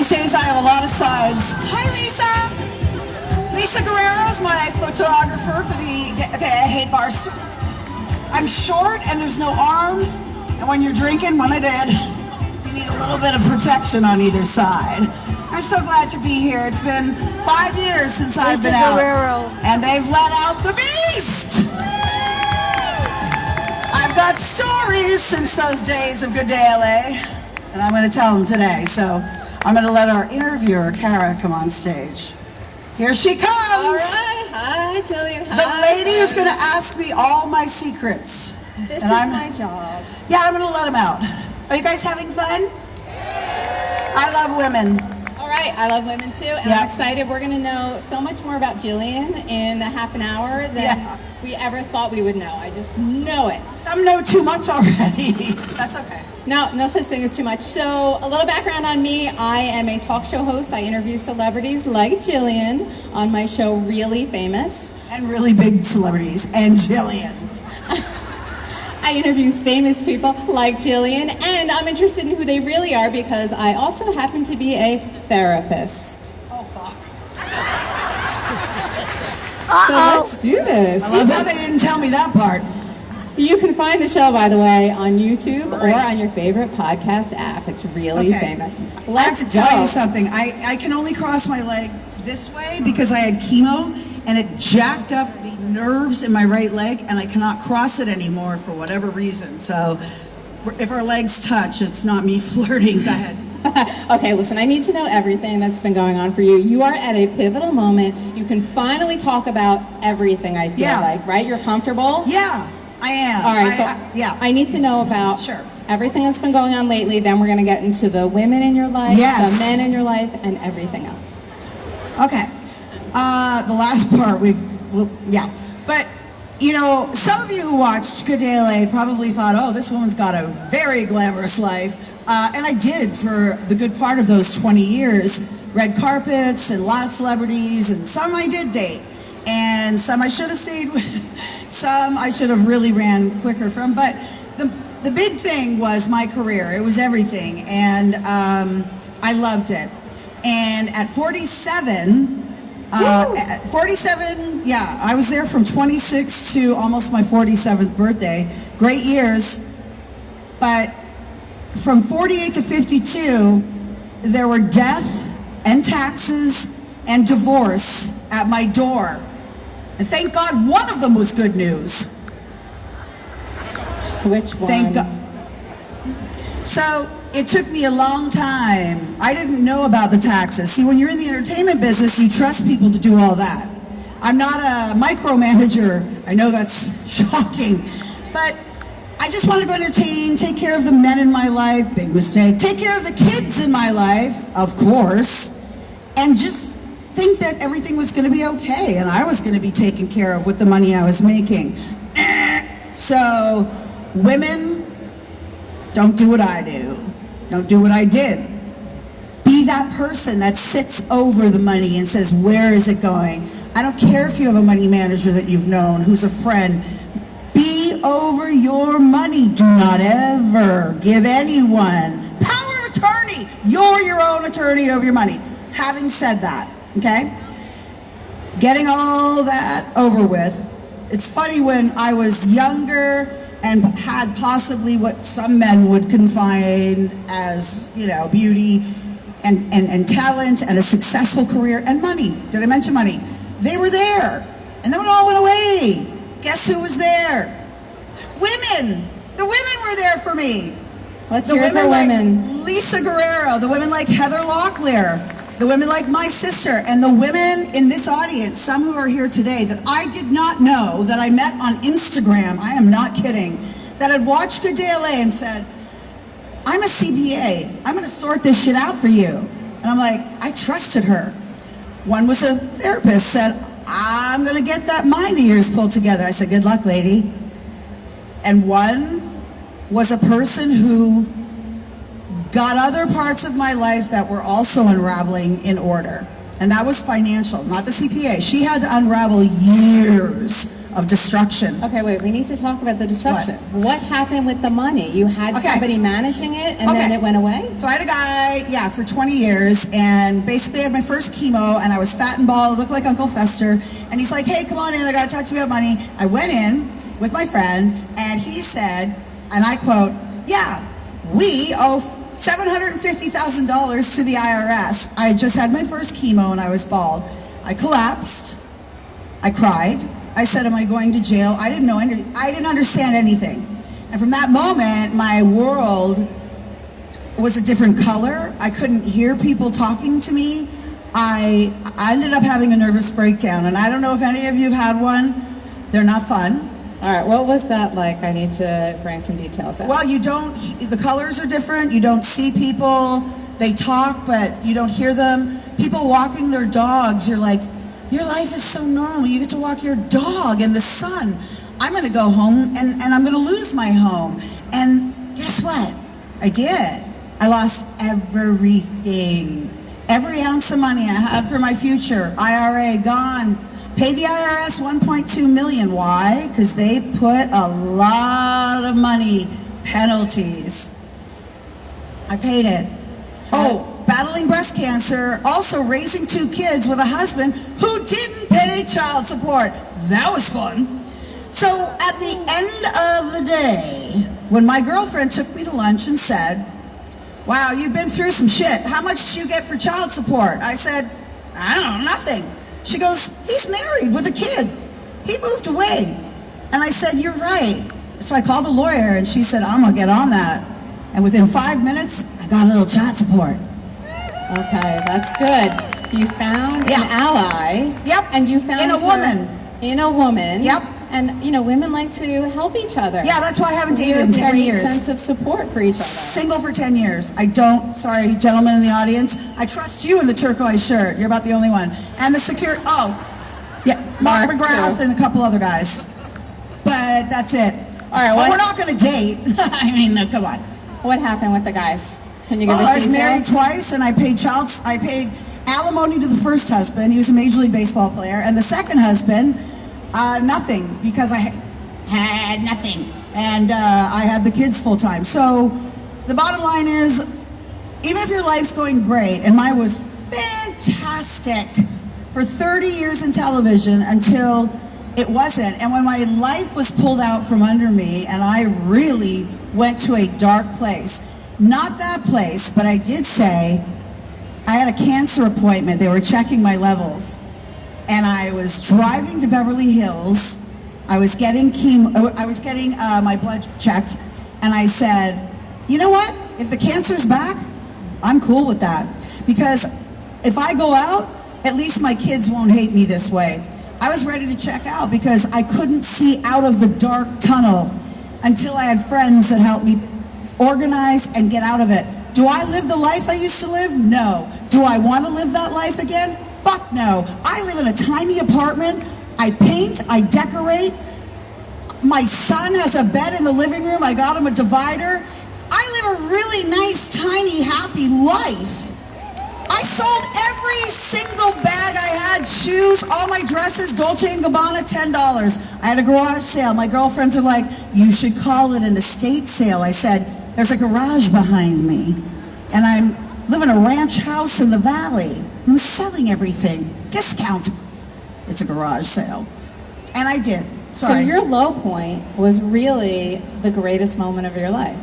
These days I have a lot of sides. Hi, Lisa. Lisa Guerrero is my photographer for the Hate Bars. I'm short and there's no arms, and when you're drinking, when I did, you need a little bit of protection on either side. I'm so glad to be here. It's been 5 years since I've been out, and they've let out the beast. I've got stories since those days of Good Day LA, and I'm going to tell them today. So I'm going to let our interviewer, Kara, come on stage. Here she comes. All right. Hi, Jillian. Hi. The lady who's going to ask me all my secrets. This is my job. Yeah, I'm going to let them out. Are you guys having fun? I love women. All right, I love women too, and I'm excited. We're going to know so much more about Jillian in a half an hour than we ever thought we would know. I just know it. Some know too much already. That's okay. No such thing as too much. So a little background on me. I am a talk show host. I interview celebrities like Jillian on my show Really Famous. And really big celebrities, and Jillian. I interview famous people like Jillian, and I'm interested in who they really are because I also happen to be a therapist. Oh, fuck. So let's do this. I love how they didn't tell me that part. You can find the show, by the way, on YouTube or on your favorite podcast app. It's Really Famous. Let's I have to tell you something. I can only cross my leg this way because I had chemo, and it jacked up the nerves in my right leg, and I cannot cross it anymore for whatever reason. So if our legs touch, it's not me flirting. Go ahead. Okay, listen, I need to know everything that's been going on for you. You are at a pivotal moment. You can finally talk about everything, I feel like, right? You're comfortable? Yeah, I am. All right, I need to know about everything that's been going on lately. Then we're going to get into the women in your life, the men in your life, and everything else. Okay. The last part, But, you know, some of you who watched Good Day LA probably thought, oh, this woman's got a very glamorous life. And I did for the good part of those 20 years. Red carpets and a lot of celebrities, and some I did date. And some I should have stayed with. Some I should have really ran quicker from. But the big thing was my career. It was everything. And I loved it. And at 47... At 47, I was there from 26 to almost my 47th birthday. Great years. But from 48 to 52, there were death and taxes and divorce at my door. And thank God one of them was good news. Which one? Thank God. So it took me a long time. I didn't know about the taxes. See, when you're in the entertainment business, you trust people to do all that. I'm not a micromanager. I know that's shocking. But I just wanted to entertain, take care of the men in my life, big mistake, take care of the kids in my life, of course, and just think that everything was going to be okay and I was going to be taken care of with the money I was making. So, women, don't do what I do. Don't do what I did. Be that person that sits over the money and says, where is it going? I don't care if you have a money manager that you've known who's a friend. Be over your money. Do not ever give anyone power of attorney. You're your own attorney over your money. Having said that, okay? Getting all that over with, it's funny when I was younger and had possibly what some men would confine as, you know, beauty and talent and a successful career and money. Did I mention money? They were there, and then it all went away. Guess who was there? Women. The women were there for me. Let's hear it for women. Like Lisa Guerrero, the women like Heather Locklear, the women like my sister, and the women in this audience, some who are here today that I did not know, that I met on Instagram, I am not kidding, that had watched Good Day LA and said, I'm a CPA, I'm gonna sort this shit out for you. And I'm like, I trusted her. One was a therapist, said, I'm gonna get that mind of yours pulled together. I said, good luck, lady. And one was a person who got other parts of my life that were also unraveling in order. And that was financial, not the CPA. She had to unravel years of destruction. Okay, wait, we need to talk about the destruction. What happened with the money? You had somebody managing it and then it went away? So I had a guy, for 20 years, and basically I had my first chemo, and I was fat and bald, looked like Uncle Fester, and he's like, hey, come on in, I gotta talk to you about money. I went in with my friend, and he said, and I quote, yeah, we owe $750,000 to the IRS. I just had my first chemo and I was bald. I collapsed. I cried. I said, am I going to jail? I didn't know anything. I didn't understand anything. And from that moment, my world was a different color. I couldn't hear people talking to me. I ended up having a nervous breakdown, and I don't know if any of you have had one. They're not fun. All right, what was that like? I need to bring some details out. Well, the colors are different. You don't see people. They talk, but you don't hear them. People walking their dogs, you're like, your life is so normal. You get to walk your dog in the sun. I'm going to go home, and I'm going to lose my home. And guess what? I did. I lost everything. Every ounce of money I had for my future, IRA, gone. Paid the IRS $1.2 million. Why? Because they put a lot of money, penalties. I paid it. Oh, battling breast cancer, also raising 2 kids with a husband who didn't pay child support. That was fun. So at the end of the day, when my girlfriend took me to lunch and said, wow, you've been through some shit. How much did you get for child support? I said, I don't know, nothing. She goes, he's married with a kid. He moved away. And I said, you're right. So I called a lawyer, and she said, I'm going to get on that. And within 5 minutes, I got a little child support. Okay, that's good. You found an ally. Yep. And you found in a woman. In a woman. Yep. And, women like to help each other. Yeah, that's why I haven't dated in 10 years. Sense of support for each other. Single for 10 years. Sorry, gentlemen in the audience, I trust you in the turquoise shirt. You're about the only one. And the Mark McGrath and a couple other guys. But that's it. All right, we're not going to date. I mean, come on. What happened with the guys? Can you give us details? I was married twice, and I paid alimony to the first husband. He was a Major League Baseball player. And the second husband, nothing, because I had nothing. And I had the kids full time. So the bottom line is, even if your life's going great, and mine was fantastic for 30 years in television until it wasn't. And when my life was pulled out from under me, and I really went to a dark place, not that place, but I did say, I had a cancer appointment. They were checking my levels. And I was driving to Beverly Hills. I was getting my blood checked, and I said, you know what? If the cancer's back, I'm cool with that. Because if I go out, at least my kids won't hate me this way. I was ready to check out because I couldn't see out of the dark tunnel until I had friends that helped me organize and get out of it. Do I live the life I used to live? No. Do I want to live that life again? Fuck no. I live in a tiny apartment. I paint, I decorate. My son has a bed in the living room. I got him a divider. I live a really nice, tiny, happy life. I sold every single bag I had, shoes, all my dresses, Dolce & Gabbana, $10. I had a garage sale. My girlfriends are like, you should call it an estate sale. I said, there's a garage behind me, and I live in a ranch house in the valley. I'm selling everything. Discount. It's a garage sale. And I did. Sorry. So your low point was really the greatest moment of your life.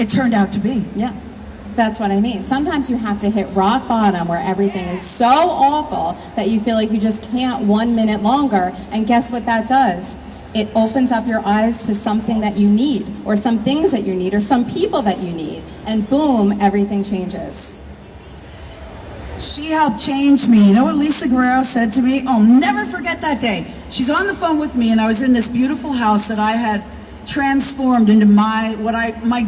It turned out to be. Yeah. That's what I mean. Sometimes you have to hit rock bottom where everything is so awful that you feel like you just can't 1 minute longer. And guess what that does? It opens up your eyes to something that you need, or some things that you need, or some people that you need. And boom, everything changes. She helped change me. You know what Lisa Guerrero said to me? I'll never forget that day. She's on the phone with me, and I was in this beautiful house that I had transformed into my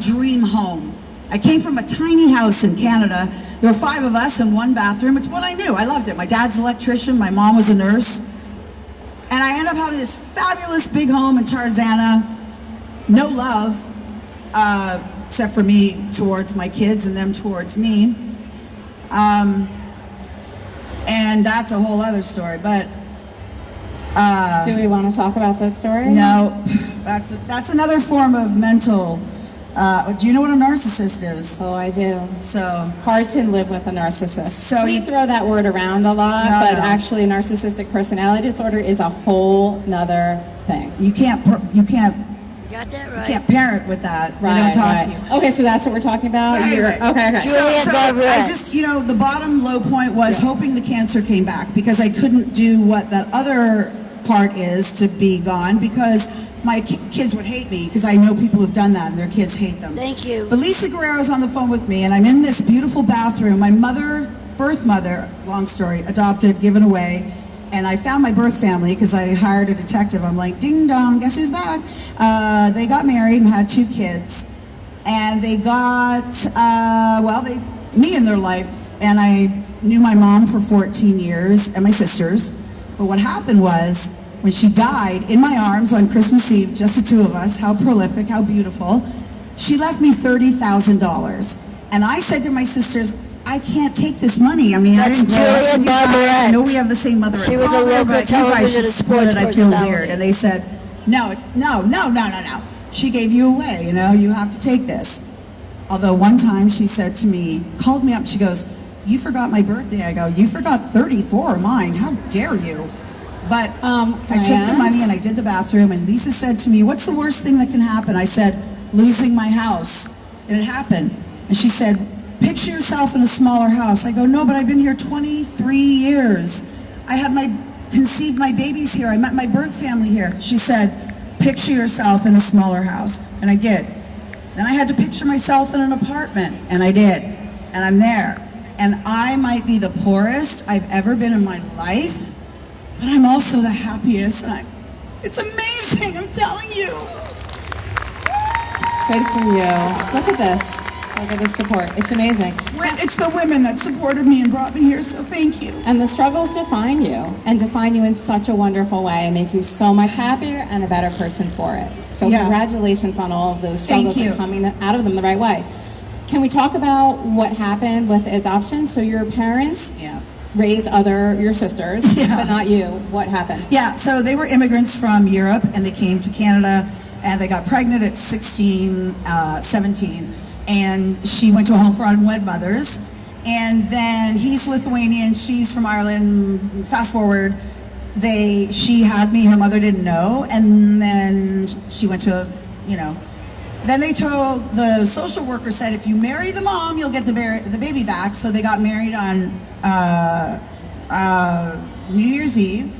dream home. I came from a tiny house in Canada. There were 5 of us in 1 bathroom. It's what I knew. I loved it. My dad's an electrician. My mom was a nurse. And I ended up having this fabulous big home in Tarzana. No love, except for me towards my kids and them towards me. And that's a whole other story. But Do we want to talk about this story? No, that's another form of mental. Do you know what a narcissist is? Oh, I do. So Hard to live with a narcissist. So we you- throw that word around a lot, No, but no. actually narcissistic personality disorder is a whole nother thing. you can't Got that right. parent with that. They Right, don't talk right. to you. Okay, so that's what we're talking about? Right, You're- right. Okay, okay. Jillian Barberie. I just, the bottom low point was hoping the cancer came back because I couldn't do what that other part is to be gone because my kids would hate me because I know people who've done that and their kids hate them. Thank you. But Lisa Guerrero's on the phone with me and I'm in this beautiful bathroom. My birth mother, long story, adopted, given away. And I found my birth family because I hired a detective. I'm like, ding dong, guess who's back? They got married and had 2 kids. And they got, me in their life. And I knew my mom for 14 years and my sisters. But what happened was, when she died in my arms on Christmas Eve, just the 2 of us, how prolific, how beautiful, she left me $30,000. And I said to my sisters, I can't take this money. I mean, That's I didn't grow up Jillian with you guys. Barberie. I know we have the same mother She and was a father, local but you guys television should and split sports it. I feel personality. weird. And they said, no. She gave you away, you have to take this. Although one time she said to me, called me up, she goes, you forgot my birthday. I go, you forgot 34 of mine. How dare you? But I took the money and I did the bathroom and Lisa said to me, what's the worst thing that can happen? I said, losing my house. And it happened. And she said, picture yourself in a smaller house. I go, no, but I've been here 23 years. I conceived my babies here. I met my birth family here. She said, picture yourself in a smaller house. And I did. Then I had to picture myself in an apartment. And I did. And I'm there. And I might be the poorest I've ever been in my life, but I'm also the happiest. And it's amazing, I'm telling you. Good for you. Look at this. Look at this support. It's amazing. It's the women that supported me and brought me here, so thank you. And the struggles define you and define you in such a wonderful way and make you so much happier and a better person for it. So Yeah. Congratulations on all of those struggles Thank you. and coming out of them the right way. Can we talk about what happened with the adoption? So your parents raised your sisters, Yeah. but not you. What happened? Yeah, so they were immigrants from Europe and they came to Canada and they got pregnant at 17. And she went to a home for unwed mothers. And then he's Lithuanian, she's from Ireland. Fast forward, she had me, her mother didn't know. And then she went to, then they told, the social worker said, if you marry the mom, you'll get the baby back. So they got married on New Year's Eve.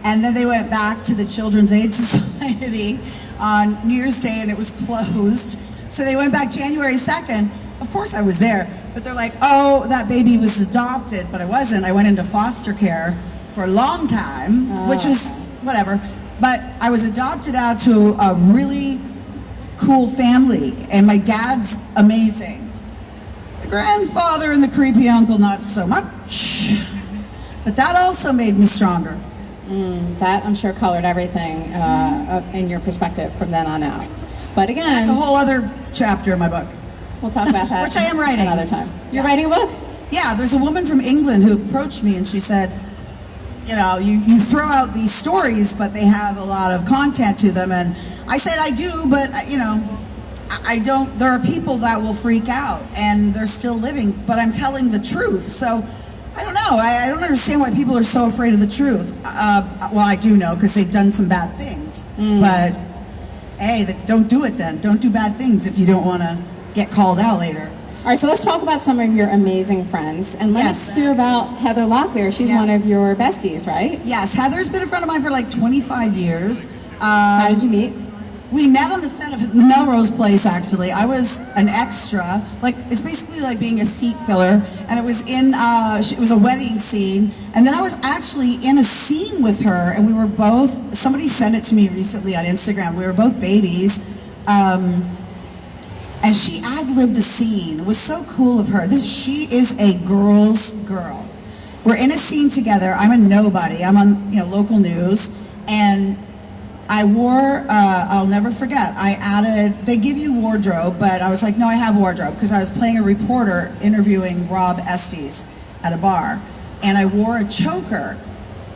And then they went back to the Children's Aid Society on New Year's Day and it was closed. So they went back January 2nd. Of course I was there, but they're like, oh, that baby was adopted, but I wasn't. I went into foster care for a long time, which was whatever. But I was adopted out to a really cool family, and my dad's amazing. The grandfather and the creepy uncle, not so much. But that also made me stronger. That, I'm sure, colored everything in your perspective from then on out. But again, That's a whole other chapter in my book. we'll talk about that Which I am writing. another time. You're writing a book? Yeah, there's a woman from England who approached me and she said, you throw out these stories, but they have a lot of content to them. And I said, I do, but, I don't. There are people that will freak out and they're still living, but I'm telling the truth. So I don't know. I don't understand why people are so afraid of the truth. Well, I do know because they've done some bad things. But hey, don't do it then. Don't do bad things if you don't want to get called out later. All right, so let's talk about some of your amazing friends. And let's hear about Heather Locklear. She's one of your besties, right? Yes, Heather's been a friend of mine for like 25 years. How did you meet? We met on the set of Melrose Place, actually. I was an extra. It's basically like being a seat filler. And it was it was a wedding scene. And then I was actually in a scene with her. And we were both, somebody sent it to me recently on Instagram. We were both babies. And she ad-libbed a scene. It was so cool of her. She is a girl's girl. We're in a scene together. I'm a nobody. I'm on local news. And I wore, I'll never forget, they give you wardrobe, but I was like, no, I have wardrobe, because I was playing a reporter interviewing Rob Estes at a bar, and I wore a choker,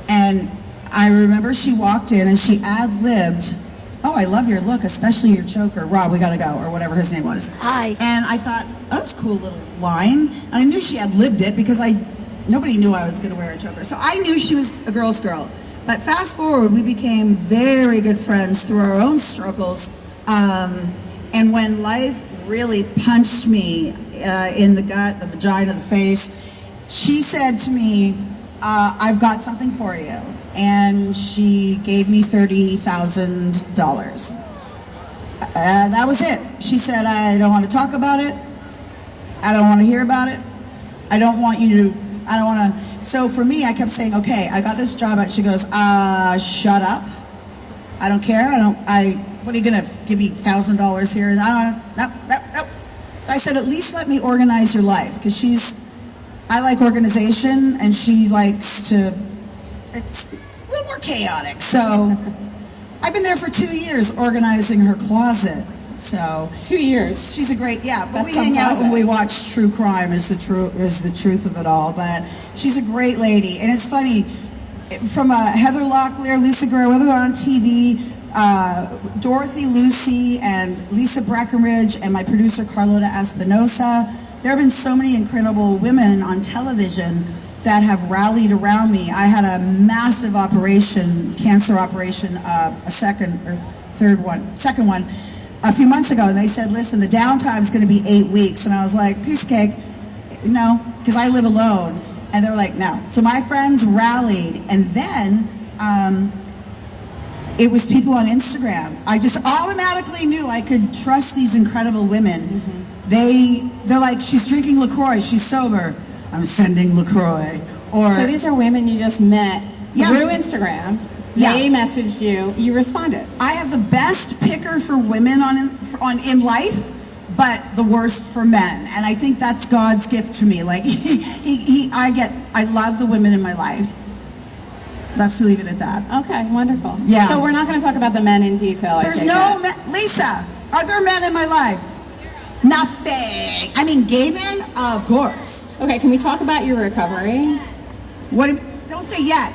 and I remember she walked in and she ad-libbed, "Oh, I love your look, especially your choker. Rob, we gotta go," or whatever his name was. Hi. And I thought, oh, that's a cool little line. And I knew she ad-libbed it because nobody knew I was gonna wear a choker. So I knew she was a girl's girl. But fast forward, we became very good friends through our own struggles. And when life really punched me in the gut, the vagina, the face, she said to me, "I've got something for you." And she gave me $30,000. That was it. She said, "I don't want to talk about it. I don't want to hear about it. I don't want you to, I don't want to." So for me, I kept saying, "Okay, I got this job." She goes, "Shut up. I don't care. What are you going to give me $1,000 here?" Nope. So I said, "At least let me organize your life," because I like organization and she likes to, it's a little more chaotic. So I've been there for 2 years organizing her closet. So 2 years. she's a great, yeah, but That's we some hang out closet. when we watch true crime is the truth of it all. But she's a great lady. And it's funny, from Heather Locklear, Lisa Guerrero, whether they're on TV, Dorothy, Lucy, and Lisa Breckenridge, and my producer Carlota Espinosa. There have been so many incredible women on television that have rallied around me. I had a massive operation, cancer operation, second one, a few months ago, and they said, "Listen, the downtime is going to be 8 weeks," and I was like, "Piece of cake, no," because I live alone, and they're like, "No." So my friends rallied, and then it was people on Instagram. I just automatically knew I could trust these incredible women. Mm-hmm. They're like, "She's drinking LaCroix, she's sober. I'm sending LaCroix." Or So these are women you just met Yeah. through Instagram. Yeah. They messaged you. You responded. I have the best picker for women in life, but the worst for men. And I think that's God's gift to me. Like I love the women in my life. Let's leave it at that. Okay, wonderful. Yeah. So we're not going to talk about the men in detail. I There's take no it. men. Lisa, are there men in my life? Nothing. I mean, gay men, of course. Okay, can we talk about your recovery? Don't say yet.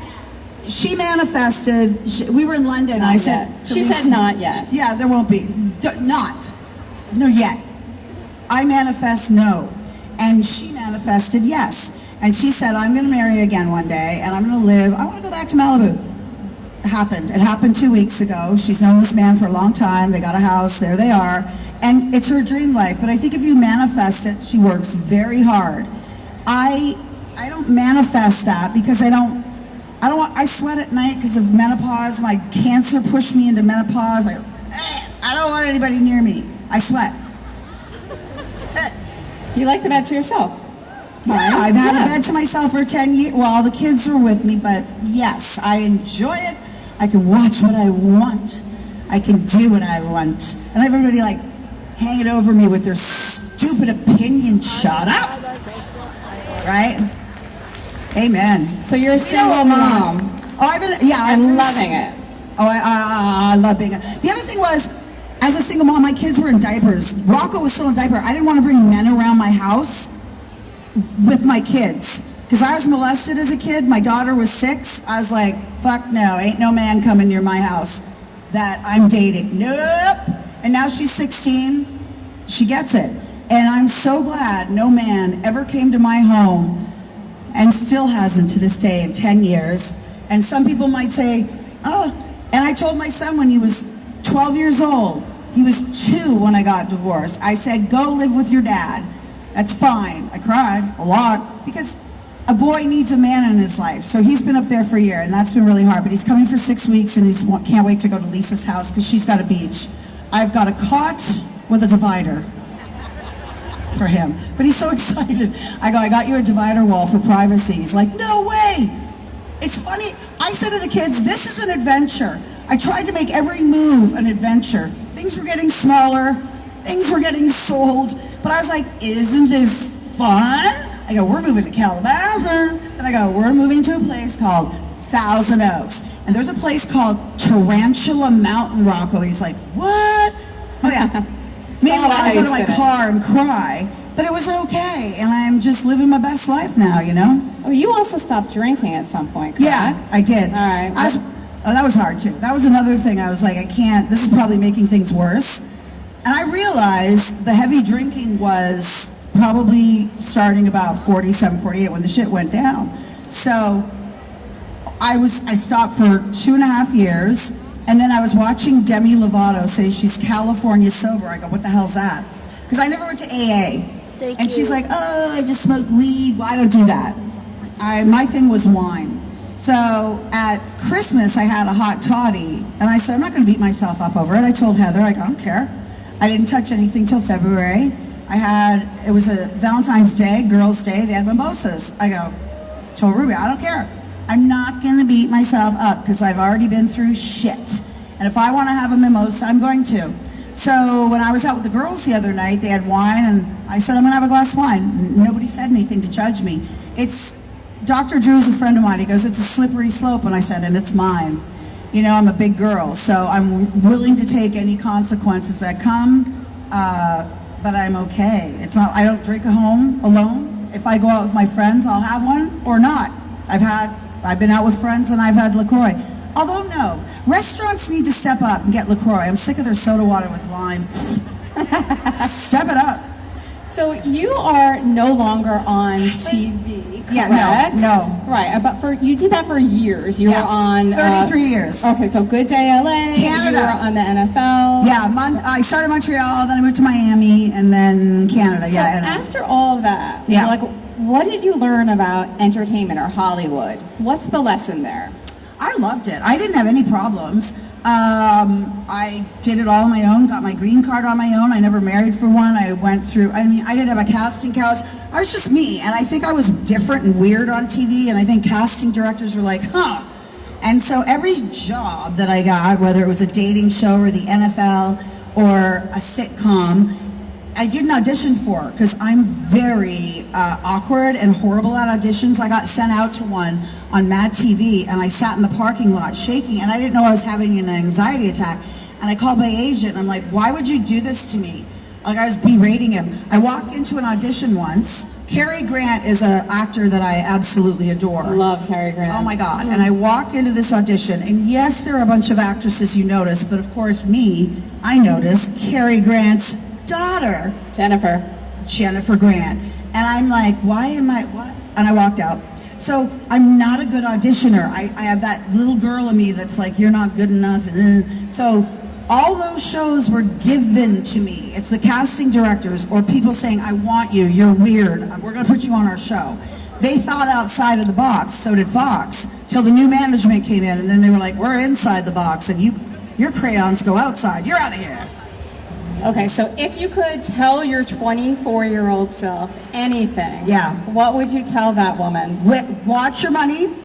She manifested. We were in London. Not I said. yet. to She Lisa- said not yet. Yeah, there won't be. Not. No, yet. I manifest no. And she manifested yes. And she said, "I'm going to marry again one day, and I'm going to live. I want to go back to Malibu." It happened. It happened 2 weeks ago. She's known this man for a long time. They got a house. There they are. And it's her dream life. But I think if you manifest it, she works very hard. I don't manifest that because I sweat at night because of menopause. My cancer pushed me into menopause. I don't want anybody near me. I sweat. You like the bed to yourself. Yeah, Fine. I've had Yeah. a bed to myself for 10 years. Well, the kids are with me, but yes, I enjoy it. I can watch what I want. I can do what I want. And everybody like hanging over me with their stupid opinion. Shut up. Right? Amen. So you're a single mom. Oh, I'm loving it. Oh, I love being the other thing was, as a single mom, my kids were in diapers. Rocco was still in diaper. I didn't want to bring men around my house with my kids. Because I was molested as a kid. My daughter was 6. I was like, fuck no, ain't no man coming near my house that I'm dating. Nope. And now she's 16. She gets it. And I'm so glad no man ever came to my home, and still hasn't to this day in 10 years. And some people might say, oh, and I told my son when he was 12 years old, he was 2 when I got divorced. I said, go live with your dad. That's fine. I cried a lot because a boy needs a man in his life. So he's been up there for a year, and that's been really hard. But he's coming for 6 weeks, and he can't wait to go to Lisa's house because she's got a beach. I've got a cot with a divider for him. But he's so excited. I got you a divider wall for privacy. He's like, no way. It's funny. I said to the kids, this is an adventure. I tried to make every move an adventure. Things were getting smaller. Things were getting sold. But I was like, isn't this fun? I go, we're moving to Calabasas. Then I go, we're moving to a place called Thousand Oaks. And there's a place called Tarantula Mountain, Rocco. He's like, what? Oh, yeah. Maybe I'll go to my car and cry. But it was okay. And I'm just living my best life now, you know? Oh, you also stopped drinking at some point, correct? Yeah, I did. All right. I was Oh, that was hard too. That was another thing. I was like, I can't, this is probably making things worse. And I realized the heavy drinking was probably starting about 47, 48 when the shit went down. So I stopped for 2.5 years, and then I was watching Demi Lovato say she's California sober. I go, what the hell's that? Because I never went to AA. Thank And you. she's like, oh, I just smoke weed. Well, I don't do that. My thing was wine. So at Christmas, I had a hot toddy, and I said, I'm not going to beat myself up over it. I told Heather, I don't care. I didn't touch anything till February. It was a Valentine's Day, Girls' Day. They had mimosas. I told Ruby, I don't care. I'm not going to beat myself up because I've already been through shit. And if I want to have a mimosa, I'm going to. So when I was out with the girls the other night, they had wine, and I said, I'm going to have a glass of wine. Nobody said anything to judge me. Dr. Drew's a friend of mine. He goes, it's a slippery slope. And I said, and it's mine. You know, I'm a big girl, so I'm willing to take any consequences that come, but I'm okay. I don't drink at home alone. If I go out with my friends, I'll have one or not. I've been out with friends and I've had LaCroix. Although no, restaurants need to step up and get LaCroix. I'm sick of their soda water with lime. Step it up. So you are no longer on TV, correct? Yeah, no. Right, but you did that for years. You were on 33 years. Okay, so Good Day LA. Canada. You were on the NFL. Yeah, I started in Montreal, then I moved to Miami, and then Canada. So after all of that, what did you learn about entertainment or Hollywood? What's the lesson there? I loved it. I didn't have any problems. I did it all on my own, got my green card on my own. I never married for one. I didn't have a casting couch. I was just me, and I think I was different and weird on TV, and I think casting directors were like, huh. And so every job that I got, whether it was a dating show or the NFL or a sitcom, I didn't audition for because I'm very awkward and horrible at auditions. I got sent out to one on Mad TV, and I sat in the parking lot shaking, and I didn't know I was having an anxiety attack. And I called my agent, and I'm like, why would you do this to me? Like, I was berating him. I walked into an audition once. Cary Grant is an actor that I absolutely adore. Love Cary Grant. Oh my God. And I walk into this audition, and yes, there are a bunch of actresses you notice, but of course I noticed Cary Grant's daughter, Jennifer Grant. And I'm like, what? And I walked out. So I'm not a good auditioner. I have that little girl in me that's like, you're not good enough. So all those shows were given to me. It's the casting directors or people saying, I want you, you're weird, we're gonna put you on our show. They thought outside of the box, so did Fox, till the new management came in, and then they were like, we're inside the box, and your crayons go outside, you're out of here. Okay, so if you could tell your 24-year-old self anything, Yeah. what would you tell that woman? Watch your money.